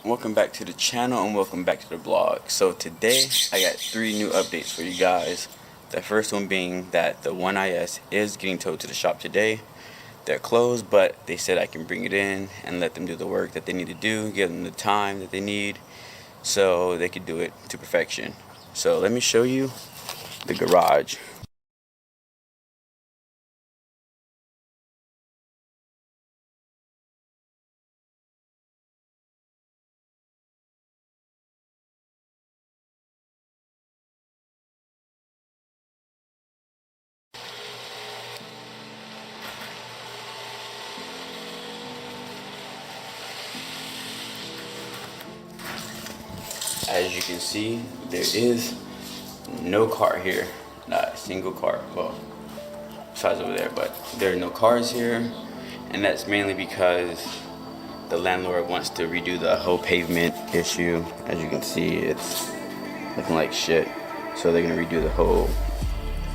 Welcome back to the channel and welcome back to the blog. So today I got 3 new updates for you guys. The first one being that the 1IS is getting towed to the shop today. They're closed, but they said I can bring it in and let them do the work that they need to do, give them the time that they need so they could do it to perfection. So let me show you the garage. As you can see, there is no car here, not a single car. Well, besides over there, but there are no cars here, and that's mainly because the landlord wants to redo the whole pavement issue. As you can see, it's looking like shit. So they're gonna redo the whole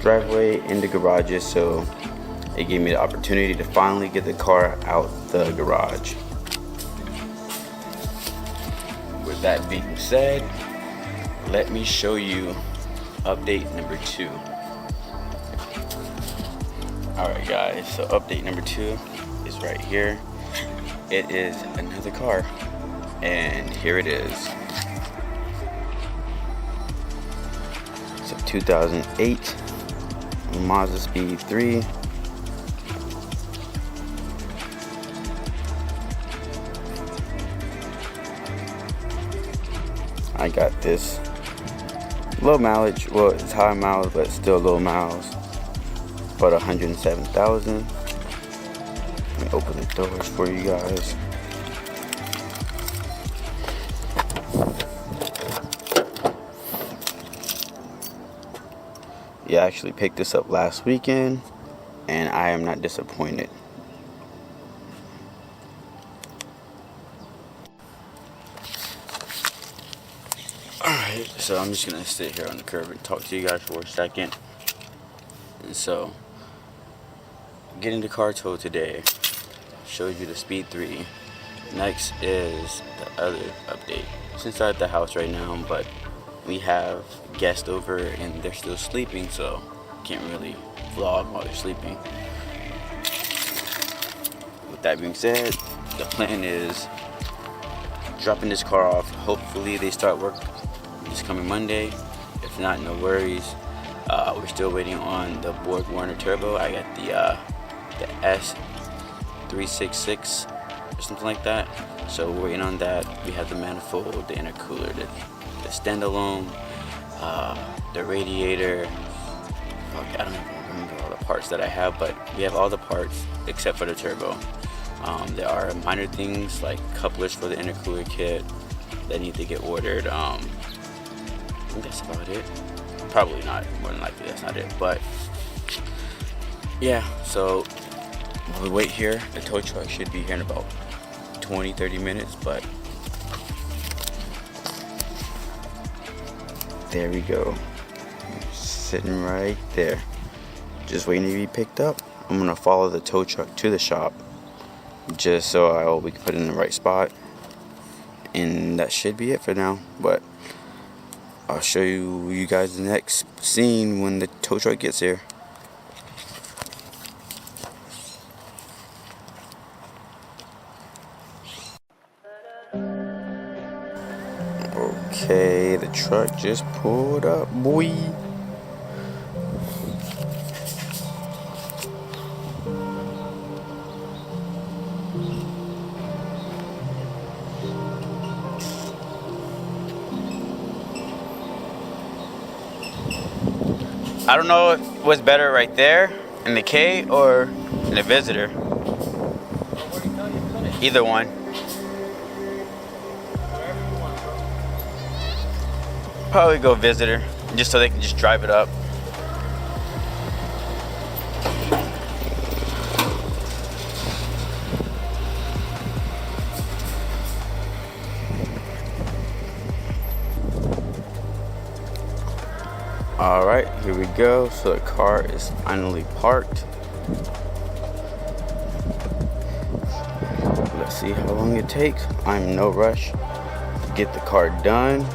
driveway and the garages. So it gave me the opportunity to finally get the car out the garage. With that being said, let me show you update number 2. Alright guys, so update number 2 is right here. It is another car, and here it is. It's a 2008 Mazda Speed 3. I got this low mileage, well it's high miles but still low miles, about 107,000. Let me open the doors for you guys. Yeah, I actually picked this up last weekend and I am not disappointed. Alright, so I'm just gonna sit here on the curb and talk to you guys for a second. And so, getting the car towed today, showed you the Speed 3. Next is the other update. It's inside the house right now, but we have guests over and they're still sleeping, so can't really vlog while they're sleeping. With that being said, the plan is dropping this car off. Hopefully they start work this coming Monday. If not, no worries. We're still waiting on the Borg Warner turbo. I got the IS300 or something like that. So we're waiting on that. We have the manifold, the intercooler, the standalone, the radiator. I don't even remember all the parts that I have, but we have all the parts except for the turbo. There are minor things like couplers for the intercooler kit that need to get ordered. I think that's about it. Probably not, more than likely that's not it, but yeah, so while we wait here, the tow truck should be here in about 20-30 minutes, but there we go, sitting right there, just waiting to be picked up. I'm gonna follow the tow truck to the shop just so we can put it in the right spot, and that should be it for now. But I'll show you guys the next scene when the tow truck gets here. Okay, the truck just pulled up, boy. I don't know what's better right there in the K or in the Visitor. Either one. Probably go Visitor, just so they can just drive it up. Alright, here we go. So the car is finally parked. Let's see how long it takes. I'm in no rush. get the car done,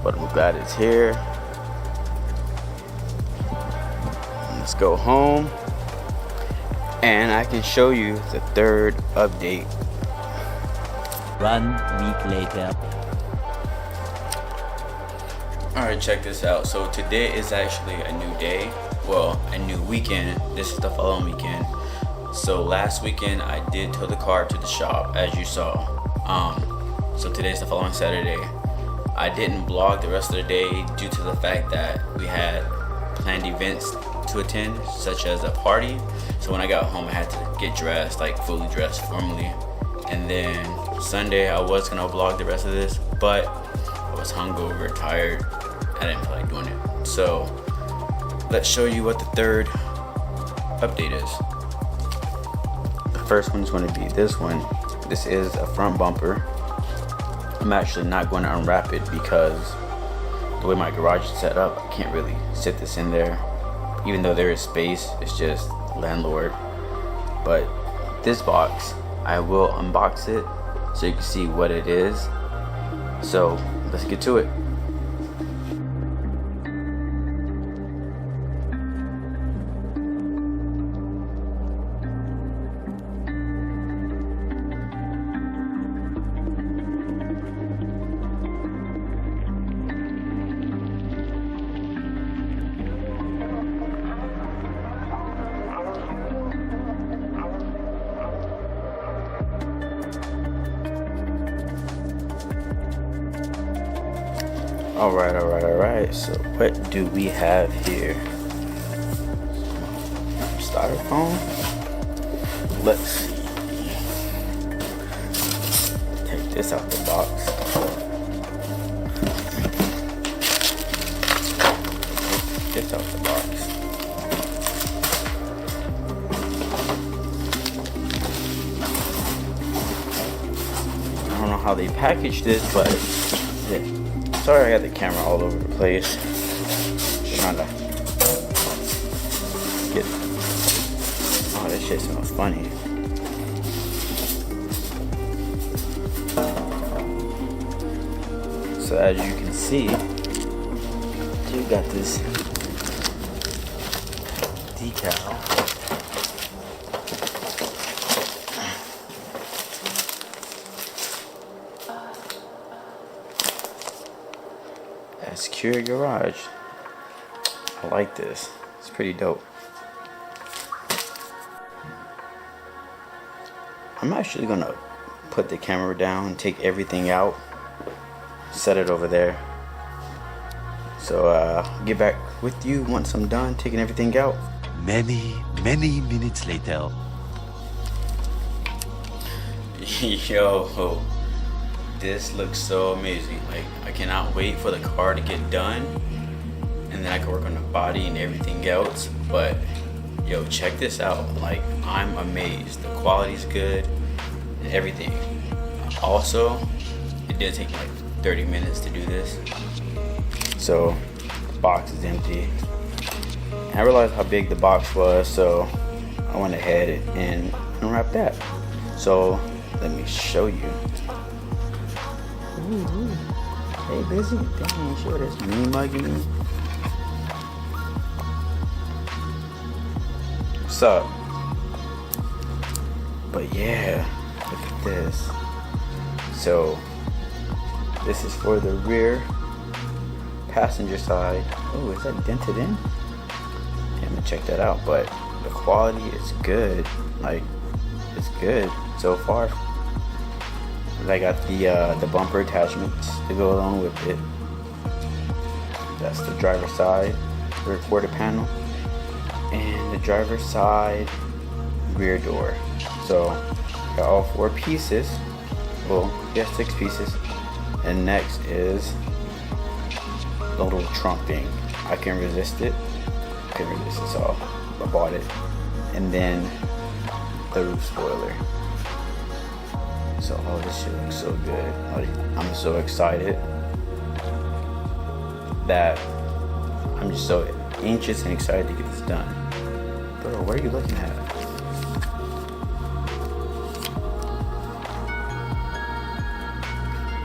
but I'm glad it's here. Let's go home and I can show you the third update. 1 week later. Alright, check this out. So today is actually a new day. Well, a new weekend. This is the following weekend. So last weekend I did tow the car to the shop, as you saw. So today's the following Saturday. I didn't vlog the rest of the day due to the fact that we had planned events to attend, such as a party. So when I got home I had to get dressed, like fully dressed formally. And then Sunday I was gonna vlog the rest of this, but I was hungover, tired. I didn't feel like doing it. So let's show you what the third update is. The first one is going to be this one. This is a front bumper. I'm actually not going to unwrap it because the way my garage is set up, I can't really sit this in there. Even though there is space, it's just landlord. But this box, I will unbox it so you can see what it is. So let's get to it. Alright, so what do we have here? Styrofoam? Let's see. Take this out the box. Take this out the box. I don't know how they packaged this, but yeah. Sorry I got the camera all over the place. Just trying to get... Oh, this shit smells funny. So as you can see, you got this decal. Secure garage. I like this. It's pretty dope. I'm actually gonna put the camera down, take everything out, set it over there. So get back with you once I'm done taking everything out. Many minutes later. Yo, this looks so amazing. Like, I cannot wait for the car to get done and then I can work on the body and everything else. But yo, check this out. Like, I'm amazed. The quality's good and everything. Also, it did take like 30 minutes to do this. So the box is empty. And I realized how big the box was, so I went ahead and unwrapped that. So let me show you. Ooh. Hey, busy. Dang, sure that's me mugging me. What's up? But yeah, look at this. So this is for the rear passenger side. Oh, is that dented in? Yeah, I'm gonna check that out. But the quality is good. Like, it's good so far. I got the bumper attachments to go along with it. That's the driver's side rear quarter panel and the driver's side rear door. So got all 4 pieces. Well, yeah, 6 pieces. And next is the little trunk thing. I can resist it. Couldn't resist it, so I bought it. And then the roof spoiler. So, oh, this shit looks so good. I'm so excited that I'm just so anxious and excited to get this done. Bro, what are you looking at?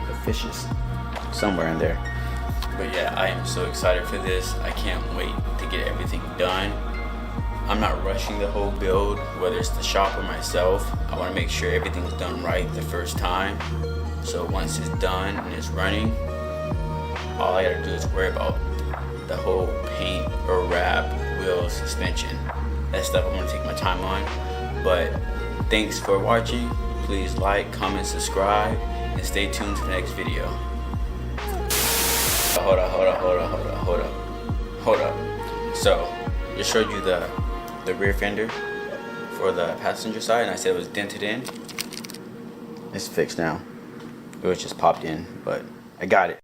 The fishes somewhere in there. But yeah, I am so excited for this. I can't wait to get everything done. I'm not rushing the whole build, whether it's the shop or myself. I want to make sure everything's done right the first time. So once it's done and it's running, all I gotta do is worry about the whole paint or wrap, wheel, suspension. That stuff I'm gonna take my time on. But thanks for watching. Please like, comment, subscribe, and stay tuned for the next video. Hold up. So, just showed you the rear fender for the passenger side, and I said it was dented in. It's fixed now. It was just popped in, but I got it.